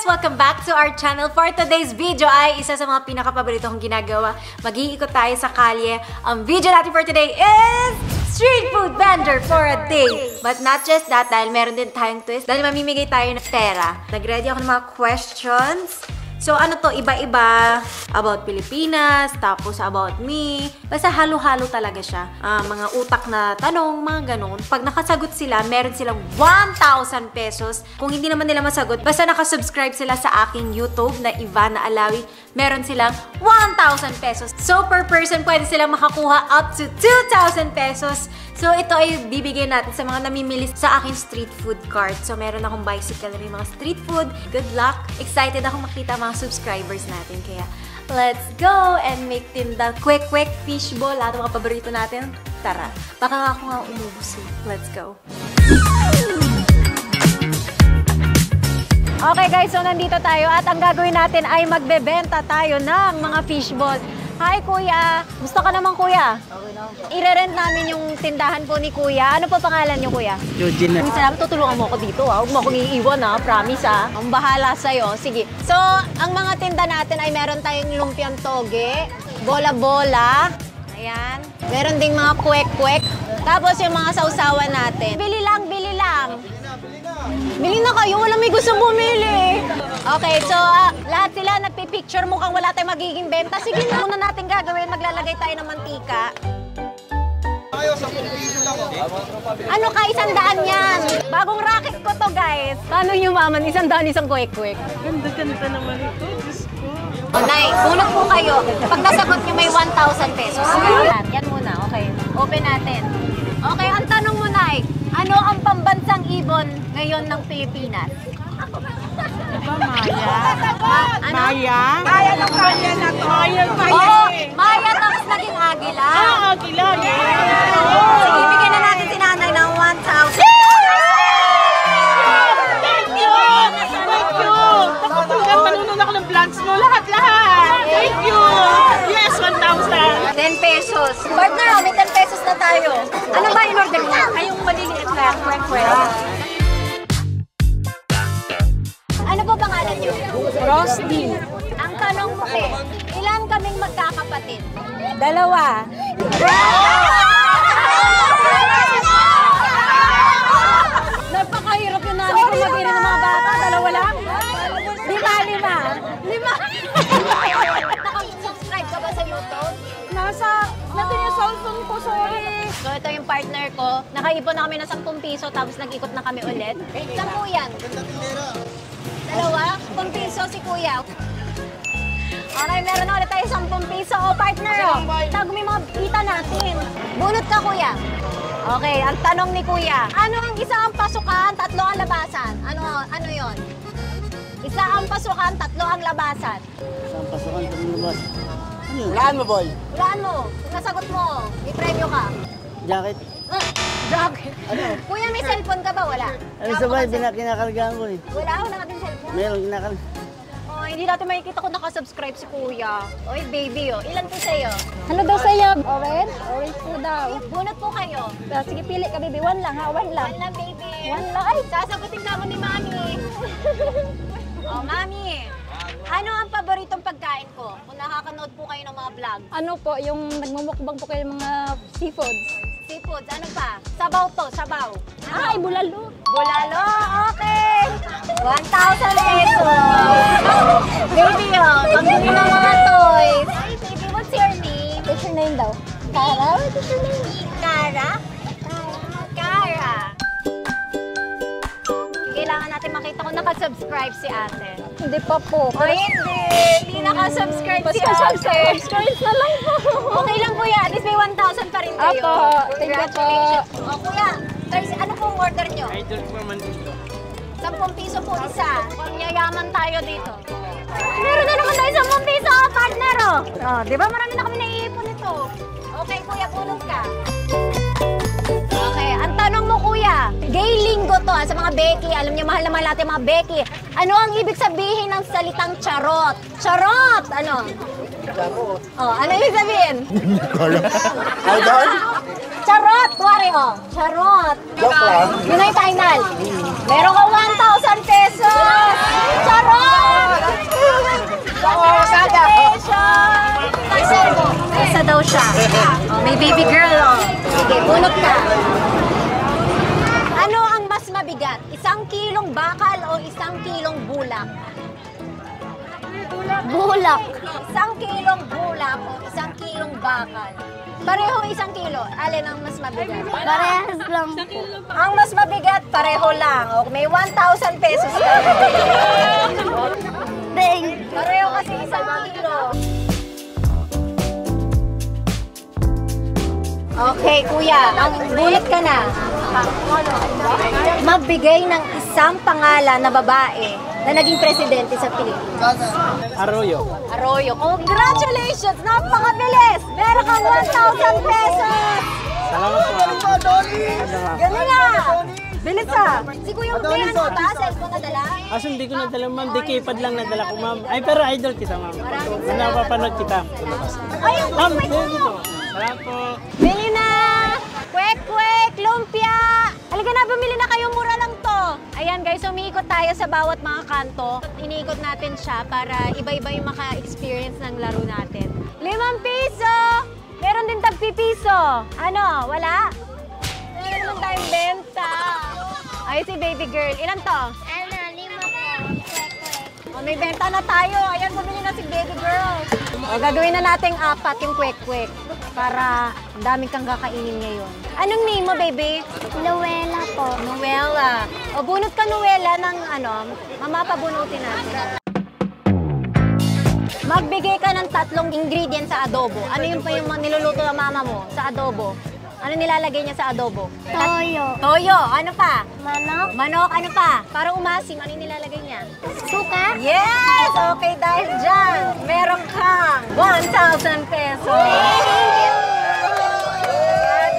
Welcome back to our channel. For today's video ay isa sa mga pinaka-paborito kong ginagawa. Mag-iikot tayo sa kalye. Ang video natin for today is street food vendor for a day. But not just that, dahil meron din tayong twist. Dahil mamimigay tayo ng pera. Nag-ready ako ng mga questions. So, ano to? Iba-iba. About Pilipinas, tapos about me. Basta halo-halo talaga siya. Mga utak na tanong, mga ganun. Pag nakasagot sila, meron silang 1,000 pesos. Kung hindi naman nila masagot, basta nakasubscribe sila sa aking YouTube na Ivana Alawi, meron silang 1,000 pesos. So, per person, pwede silang makakuha up to 2,000 pesos. So, ito ay bibigay natin sa mga namimili sa aking street food cart. So, meron akong bicycle na may mga street food. Good luck! Excited akong makita mga subscribers natin. Kaya, let's go and make tinda. Quick fishball. Lahat ng mga paborito natin. Tara. Baka ako nga umubos eh. Let's go. Okay guys, so nandito tayo at ang gagawin natin ay magbebenta tayo ng mga fishball. Hi kuya! Gusto ka naman kuya? Okay na. I-rent namin yung tindahan po ni kuya. Ano po pangalan niyo kuya? Eugene. Salamat, tutulungan mo ako dito ha. Huwag mo akong iiwan ha. Promise ha. Ang bahala sa'yo. Sige. So, ang mga tinda natin ay meron tayong lumpiang toge, bola-bola. Ayan. Meron ding mga kwek-kwek. Tapos yung mga sausawan natin. Bili lang, bili lang. Bili na kayo, walang may gusto bumili. Okay, so lahat sila nagpipicture mukhang wala tayong magiging benta. Sige na, muna natin gagawin, maglalagay tayo ng mantika. Ano ka, 100 yan? Bagong racket ko to guys. Paano yung maman, 100 isang kwek-kwek? Ganda naman ito, Diyos ko. Nay, bunot po kayo. Pag nasagot nyo may 1,000 pesos. Yan muna, okay. Open natin. Okay, ang tanong mo, Nay, ano ang pambansang ibon ngayon ng Pilipinas? Diba, Maya? Ano? Maya? Maya ng kanya na to. Oo, Maya tapos naging agila. Agila, Sige, bigyan na natin si Nanay ng 1,000. Thank you! Thank you! Talagang manunod ako ng vlogs mo. Lahat! Thank you! Yes, 1,000! 10 pesos. Partner, may 10 pesos na tayo. Ano ba in order niya? Kayong maliliit na kwek-kwek. Ano po pangalan niyo? Frosty. Ang tanong mo, ilan kaming magkakapatid? 2. Napakahirap yung nanay ko mag-iri ng mga bata. 2 lang? 5. Nakasubscribe ka ba sa YouTube? Natin yung cellphone ko, sorry. So ito yung partner ko. Nakaipon na kami ng 10 piso tapos nag-ikot na kami ulit. 10 yan. 2, 10 piso si kuya. Okay, meron na ulit tayo 10 piso. O partner, tago may mga kita natin. Bunot ka kuya. Okay, ang tanong ni kuya. Ano ang isa ang pasukan, 3 ang labasan? Ano yon? Isa ang pasukan, 3 ang labasan. Isang pasukan, 3 labas. Hulaan mo, boy. Hulaan mo. Kung nasagot mo, may premyo ka. Jacket. Jacket. Ano? Kuya, may cellphone ka ba? Wala. Ano sabay, kinakargaan ko eh. Wala, wala ka din cellphone. Meron kinakargaan. Oh, hindi natin makikita kung nakasubscribe si kuya. Oy, baby, oh. Ilan po sa'yo? Ano daw sa'yo? Orange? Orange po daw. Bunot po kayo. Sige, pili ka, baby. 1 lang, ha? 1 lang. 1 lang, baby. 1 lang. Ay! Sasagutin ka mo ni Mami. Oh, Mami. Ano ang paboritong pagkain ko? Kung nakakanood po kayo ng mga vlog. Ano po, yung nagmumukbang po kayo ng mga seafoods. Seafoods, ano pa? Sabaw to, sabaw. Ay, bulalo. Bulalo, okay. 1,000 pesos. Baby, oh, pambili ng mga toys. Hey, baby, what's your name? What's your name daw? Kara? What's your name? Kara? Kara. Kailangan natin makita kung nakasubscribe si ate. Hindi pa po. O hindi! Hindi nakasubscribe si ate. Subscribe na lang po. Okay lang kuya, at least may 1,000 pa rin kayo. Apo, thank you po. O kuya, ano pong order nyo? Idol ko naman dito. 10 piso po isa. Pangyayaman tayo dito. Meron na naman tayo 10 piso, partner oh. Oh, di ba marami na kami naiipon nito. Okay kuya, punot ka. Okay, ang tanong mo kuya, gay linggo to sa mga Becky. Alam niyo, mahal na mahal natin mga Becky. Ano ang ibig sabihin ng salitang charot? Charot! Ano? Charot. Oh, ano ibig sabihin? Idol? Charot! Wari oh, charot. Joke lang. Yun ay final. Meron ka 1,000 pesos! Charot! May baby girl, oh. Sige, bunot ka. Ano ang mas mabigat? 1 kilong bakal o 1 kilong bulak? Bulak. 1 kilong bulak o 1 kilong bakal? Pareho 1 kilo. Alin ang mas mabigat? Parehas lang. Ang mas mabigat, pareho lang. O, may 1,000 pesos ka. Pareho kasi 1 kilo. Okay, kuya. Ang bunot ka na. Magbigay ng isang pangalan na babae na naging presidente sa Pilipinas. Arroyo. Arroyo. Congratulations! Napakabilis! Meron kang 1,000 pesos! Salamat po. Ganun na! Bilis ah! Si Kuya Ubi, ano ba? Cellphone na dala? Kaso hindi ko nadala, ma'am. Di keypad lang nadala ko, ma'am. Ay, pero idol kita, ma'am. Napapanood kita. Ay, yung Ma'am, kwek dito. mo! Salamat po. Bili na! Kwek-kwek! Lumpia! Halika na, bumili na kayo. Mura lang to. Ayan guys, umiikot tayo sa bawat mga kanto. Iniikot natin siya para iba-iba yung maka-experience ng laro natin. 5 piso! Meron din tagpipiso. Ano? Wala? Meron naman tayong benta. Ay, si baby girl. Ilan to? Ano, 5 po. Oh, may benta na tayo. Ayan, bumili na si baby girl. O, gagawin na nating 4 yung kwek-kwek para ang daming kang kakainin ngayon. Anong name mo, baby? Luella po. Noela. O, bunot ka, Noela, ng ano, mama pabunutin natin. Magbigay ka ng 3 ingredients sa adobo. Ano yung pa yung niluluto ng mama mo sa adobo? Ano nilalagay niya sa adobo? Toyo. Toyo. Ano pa? Manok. Manok. Ano pa? Para umasim, ano yung nilalagay niya? Suka. Yes! Okay, dahil dyan, meron kang 1,000 pesos. Yan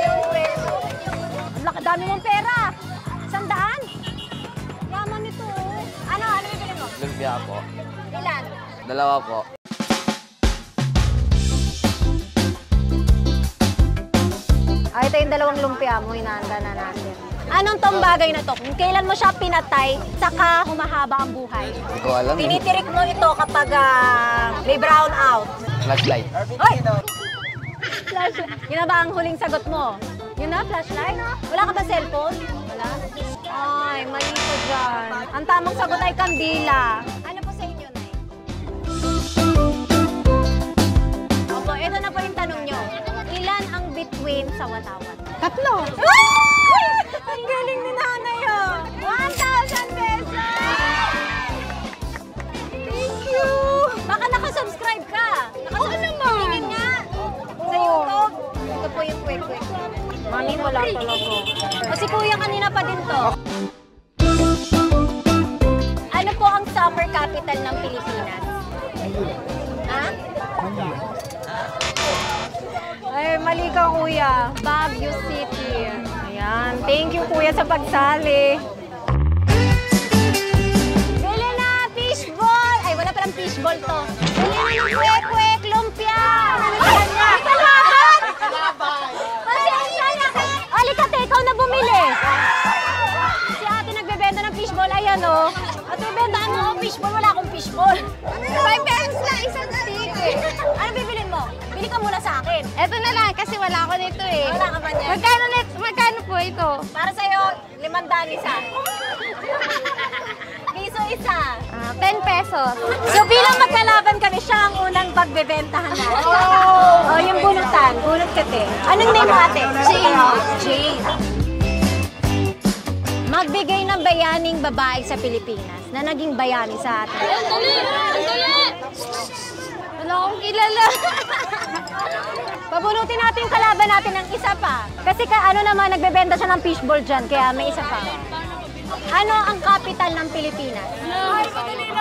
yung peso. Ang dami mong pera. 100? Yaman nito. Ano? Ano yung bilhin mo? Lumpia po. Ilan? 2 po. Ay, ito yung 2 lumpia mo. Hinahanda na natin. Anong tong bagay na to? Kung kailan mo siya pinatay, saka humahaba ang buhay. Hindi ko alam. Tinitirik mo ito kapag may brown out. Flashlight. Hoy! Flashlight. Yun na ba ang huling sagot mo? Yun na, flashlight? Wala ka ba cellphone? Wala? Ay, mali ko dyan. Ang tamang sagot ay kandila. Ano po sa inyo, Nay? Opo, ito na po yung tanong nyo. Ilan ang bituin sa watawat? 3. Ang galing ni Nanay, oh! 1,000 pesos! Thank you! Baka nakasubscribe ka. Oo naman. Tingin nga. Sa YouTube. Ito po yung kwek-kwek. Mami, wala talaga. O si Kuya kanina pa din to. Ano po ang summer capital ng Pilipinas? Ha? Ay, mali ka, Kuya. Baguio City. Ayan. Thank you, Kuya, sa pagsali. Bili na! Fishball! Ay, wala palang fishball to. Bili na ng kwek-kwek, lumpia! Ano niya? Kalaban! Pasensya na ka! Alikate, ikaw na bumili! Si ate nagbebenta ng fishball. Ayan, oh. At bibendaan mo, fishball. Wala akong fishball. 5 pesos lang, isang stick. Ano bibilin mo? Bili ka muna sa akin. Eto na lang kasi wala ko nito eh. Wala ka ba niyan? Magkano po ito? Para sa'yo, 500 isa. Piso isa. 10 pesos. So bilang magkalaban kami, siya ang unang pagbebentahan natin. Oh, yung bunutan. Bunot kate. Anong name mo, ate? Jane. Jane. Magbigay ng bayaning babae sa Pilipinas na naging bayani sa atin. Wala akong kilala. Pabunutin natin yung kalaban natin ng isa pa. Kasi ano naman, nagbebenta siya ng fishball dyan, kaya may isa pa. Ano ang capital ng Pilipinas?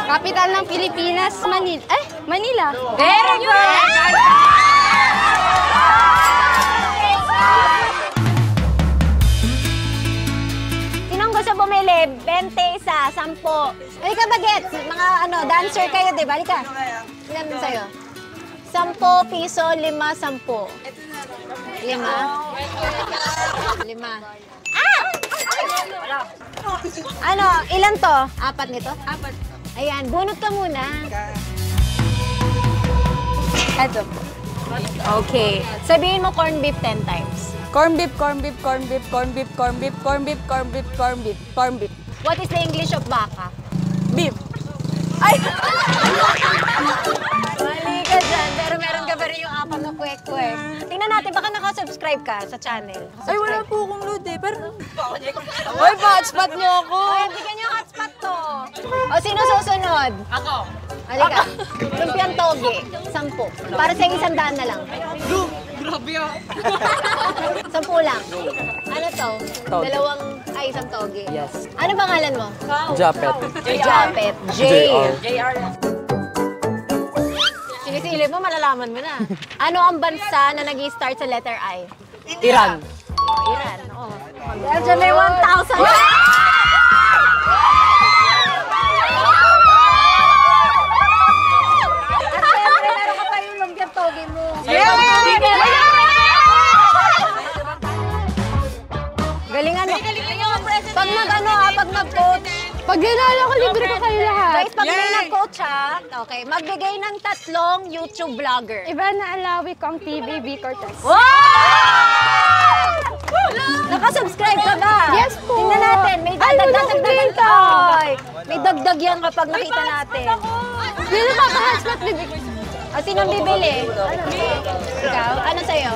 Kapital ng Pilipinas, Manila. Manila. Very good! Sinong gusto bumili? 20 isa, 10. Halika bagets, mga dancer kayo, di ba? Halika. Ilan din sa'yo? 10 piso, 5, 10. 5? 5. Ah! Ano, ilan to? 4 nito? 4. Ayan, bunot ka muna. Eto. Okay. Sabihin mo corn beef 10 times. Corn beef, corn beef, corn beef, corn beef, corn beef, corn beef, corn beef, corn beef, corn beef. What is the English of baka? Beef. Ay! Mali ka dyan, pero meron ka pa rin yung apat na kwek-kwek. Tingnan natin, baka nakasubscribe ka sa channel. Ay, wala po akong load eh, pero... Ay, pa-hotspot niyo ako! Ay, bigyan niyo hotspot to. O, sino susunod? Ako. Halika. Lumpiang toge, 10. Para sa 100 na lang. Grabe ah. 10 lang. Ano to? Dalawang, isang toge. Yes. Ano pangalan mo? Japet. Japet. JR. Sinisilip mo, malalaman mo na. Ano ang bansa na nag-i-start sa letter I? Iran. Iran. Oo. Diyan may 1,000. At syempre, meron ka pa yung lumpiang toge mo. Galingan mo. Pag pag nag-coach. Pag ginala ko, libre ko kayo lahat. Guys, pag may nag-coach ha, okay, magbigay ng 3 YouTube vlogger. Ivana Alawi, Kong TV, B. Cortez. Wow! Nakasubscribe ka ba? Yes po. Tingnan natin, may Ay, wala akong dagdag data. Ay, may dagdag yan kapag nakita natin. Hindi na papa-hotspot, bibig. O, sinong bibili? Ikaw? Ano sa'yo?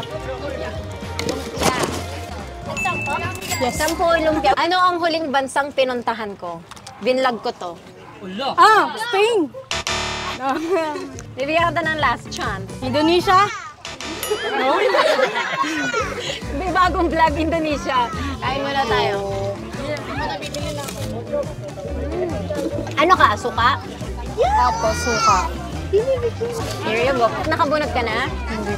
Yes. 10 lumpia. Ano ang huling bansang pinuntahan ko? Binlog ko to. Spain. Bibigyan ka ng last chance. Indonesia. May bagong vlog, Indonesia. Kain muna tayo. Ano ka? Suka? Opo, suka. Here you go. Nakabunot ka na? Hindi.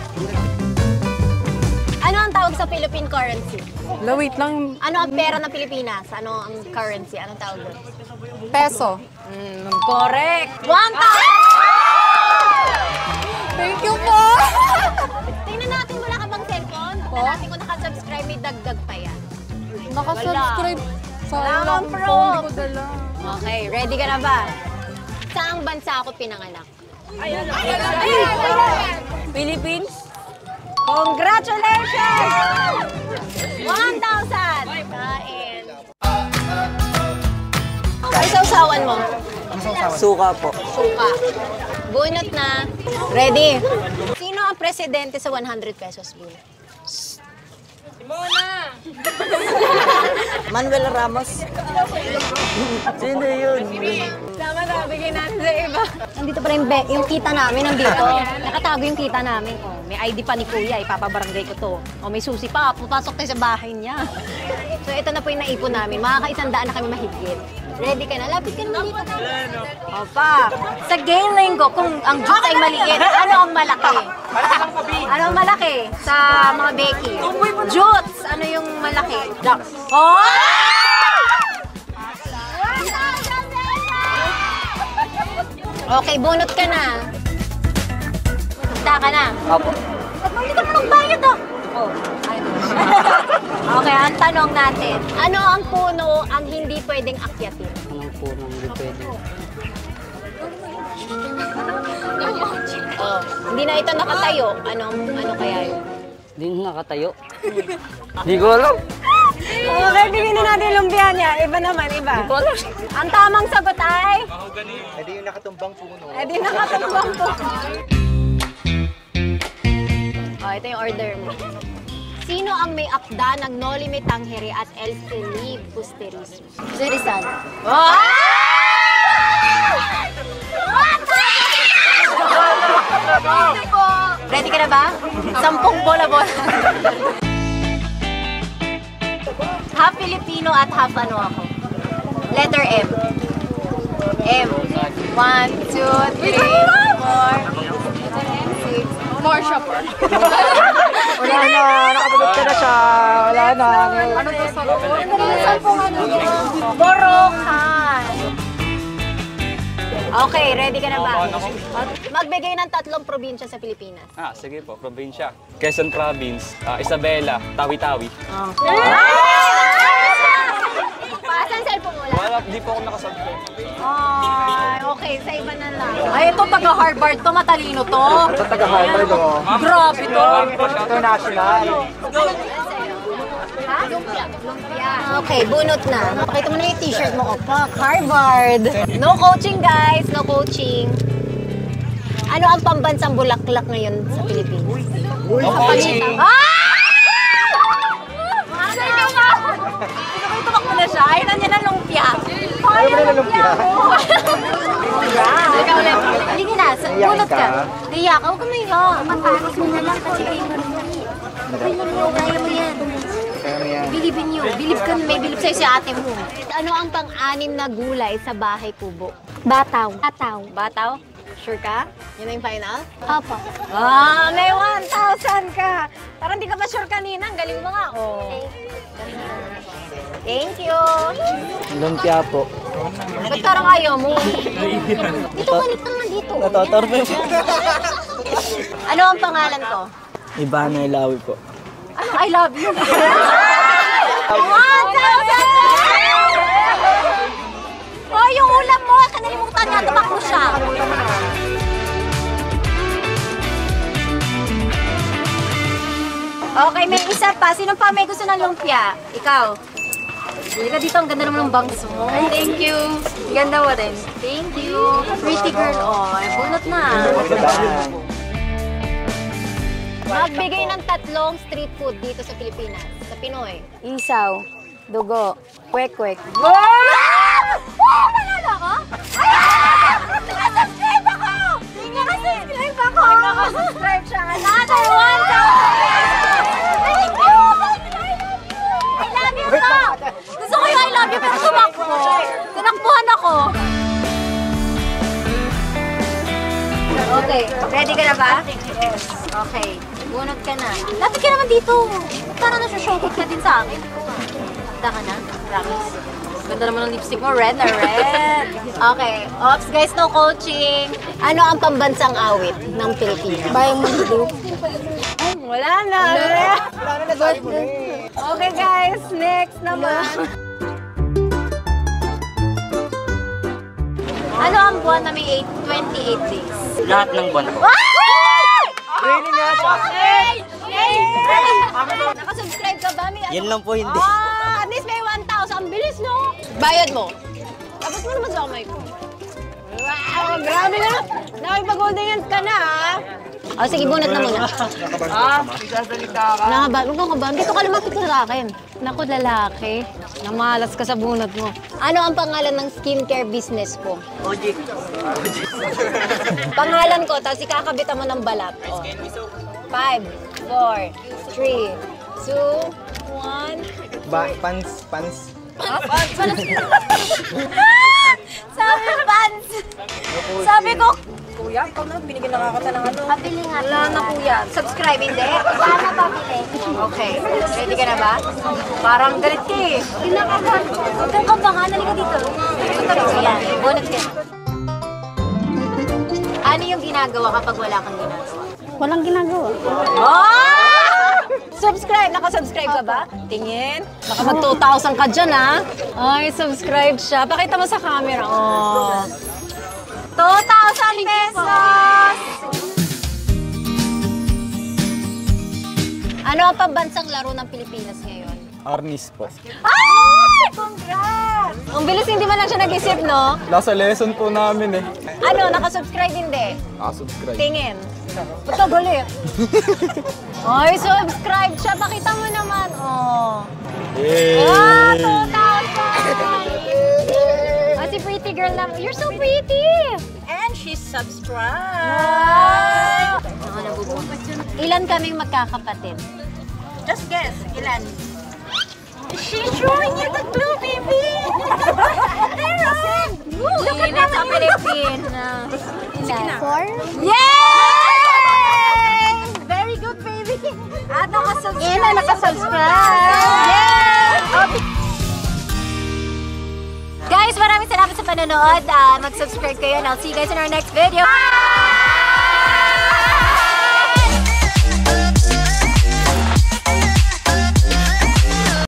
Ano ang tawag sa Philippine currency? Wait lang. Ano ang pera ng Pilipinas? Ano ang currency? Anong tawag doon? Peso. Correct! 1,000! Thank you po! Tingnan natin, wala ka bang cellphone? Tingnan natin kung nakasubscribe, may dagdag pa yan. Nakasubscribe. Wala kang proof. Okay, ready ka na ba? Saang bansa ako pinanganak? Philippines. Congratulations! 1,000! Kain. Ay, sausawan mo. Suka po. Suka. Bunot na. Ready? Sino ang presidente sa 100 pesos bill? Manuel Ramos. Sino yun? Tama na, bigyan natin sa iba. Nandito pa rin yung kita namin, nandito. Nakatago yung kita namin. Oh, may ID pa ni Kuya, ipapabarangay ko to. Oh, may susi pa, pupasok tayo sa bahay niya. So ito na po yung naipon namin. Makaka-100 na kami mahigit. Ready ka na? Lapit ka naman dito. Opa, sa gay linggo, kung ang juice ay maliit, ano ang malaki? Ano ang malaki sa mga Becky? Juice, ano yung malaki? Ducks. Oh! Okay, bunot ka na. Punta ka na. Opo. Ba't hindi ka naman bayad ah? Oh, okay, ang tanong natin. Ano ang puno ang hindi pwedeng akyatin? Anong puno hindi pwede? Oh, hindi na ito nakatayo. Ano kaya yun? Hindi na nakatayo. Hindi ko alam. Okay, bigyan na natin yung lumpia niya. Iba naman, iba. Hindi ko alam. Ang tamang sagot ay... Edi yung nakatumbang puno. Di nakatumbang po. Oh, ito yung order mo. Sino ang may akda ng Noli Me Tangere at El Felipe Busterismo? Si Rizal. Oh! Ready ka na ba? 10 bola-bola. Half Filipino at half ano ako? Letter M. M. 1, 2, 3, 4, 6. More shopper. Wala na, nakabulot ka na siya. Wala na. Ano to sa Borokan. Okay, ready ka na ba? Magbigay ng 3 probinsya sa Pilipinas. Sige po, probinsya. Quezon Province, Isabela, Tawi-Tawi. Pasa Saan cellphone mo? Wala, di po ako nakasubscribe. Ay, okay. Sa iba na lang. Ay, ito taga-Harvard to. Matalino to. Sa taga-Harvard, oh. Grabe to. International. Ha? Lumpia. Okay, bunot na. Pakita mo na yung t-shirt mo. Fuck, Harvard. No coaching, guys. No coaching. Ano ang pambansang bulaklak ngayon sa Pilipinas? No coaching. Ano ka ba? Ito tumakbo na siya. Ayun na niya na lumpia. Ayaw mo na lumpia. Ikaw ulit. Hindi na. Bunot ka. Tiyak. Huwag ka may Maparos mo na lang kasi kayo marunong. Kaya mo yan. Believe in you. Believe ka, may believe sa'yo si ate mo. Ano ang pang-anim na gulay sa bahay kubo? Bataw. Bataw. Bataw? Sure ka? Yun na yung final? Opo. May 1,000 ka. Parang di ka pa sure kanina. Ang galing mo nga. Oh. Thank you. Lumpia po. Ba't parang ayaw mo? Dito, balik ka nga dito. Natotorpe po. Ano ang pangalan ko? Ivana Ilawi po. Ano? I love you. 1,000! Oh, yung ulam mo. Kanalimutan nga. Tabak mo siya. Okay, may isa pa. Sino pa may gusto ng lumpia? Ikaw. Hindi ka dito. Ang ganda naman ng bangs mo. Thank you. Ganda mo rin. Thank you. Pretty girl. Oh, bunot na. Magbigay ng 3 street food dito sa Pilipinas. Sa Pinoy. Isaw, dugo, kwek-kwek. Nanalo ako? Nakasubscribe ako! Nakasubscribe ako! Nakasubscribe siya. Another 1,000! Thank you! I love you to! Gusto ko yung I love you pero tumakbo. Tinakbuhan ako. Okay. Ready ka na ba? Yes. Okay. Bunot ka na. Lapit ka naman dito. Parang nasa-showcase ka din sa akin. Handa ka na? Promise. Ganda naman ng lipstick mo. Red na red. Okay. Ops, guys, no coaching. Ano ang pambansang awit ng Pilipinas? Bayang Mundo. Ay, wala na. Okay, guys. Next naman. Ano ang buwan na may 28 days? Lahat ng buwan po. Training nga siya. Nakasubscribe ka ba? Yan lang po hindi. At least may 1,000. Ang bilis, no? Bayad mo. Tapos mo naman sa kamay ko. Wow, grabe na. Nakipag-golden hands ka na, ha? O, sige, bunot na muna. Nagsasalita ka. Nakabal. Huwag kang kabahan. Dito ka lumapit ka sa akin. Naku, lalaki. Namalas ka sa bunot mo. Ano ang pangalan ng skincare business ko? Ojik. Pangalan ko, tapos ikakabitan mo ng balat. O. 5, 4, 3, 2, 1. Pants. Sabi pants! Sabi ko, kuya, ikaw na binigyan na kakata ng ano. Pabili nga. Wala na kuya. Subscribe, hindi? Sana pabili. Okay. Ready ka na ba? Parang galit ka eh. Kinakabahan ko. Huwag kang kabangan. Halika dito. Yan. Bonus ka. Ano yung ginagawa kapag wala kang ginagawa? Walang ginagawa. Oh! Subscribe! Nakasubscribe ka ba? Tingin. Baka mag 2,000 ka dyan, ha? Ay, subscribe siya. Pakita mo sa camera. Oh. 2,000 pesos! Ano ang pambansang laro ng Pilipinas ngayon? Arnis po. Ay! Congrats! Ang bilis, hindi man lang siya nag-isip, no? Nasa lesson po namin eh. Ano, nakasubscribe hindi? Subscribe. Tingin. Ba't ka galit? Ay, subscribe siya. Pakita mo naman. Oh. Ah, 2,000! Ah, si pretty girl lang. You're so pretty! And she's subscribed. Wow! Ilan kaming magkakapatid? Just guess, ilan? She's showing you the clue, baby! Look at that! Sa Pilipinas. Sige na. 4? Yay! Very good, baby! At nakasubscribe. Yay! Guys, maraming salamat sa panonood. Mag-subscribe kayo and I'll see you guys in our next video. Bye!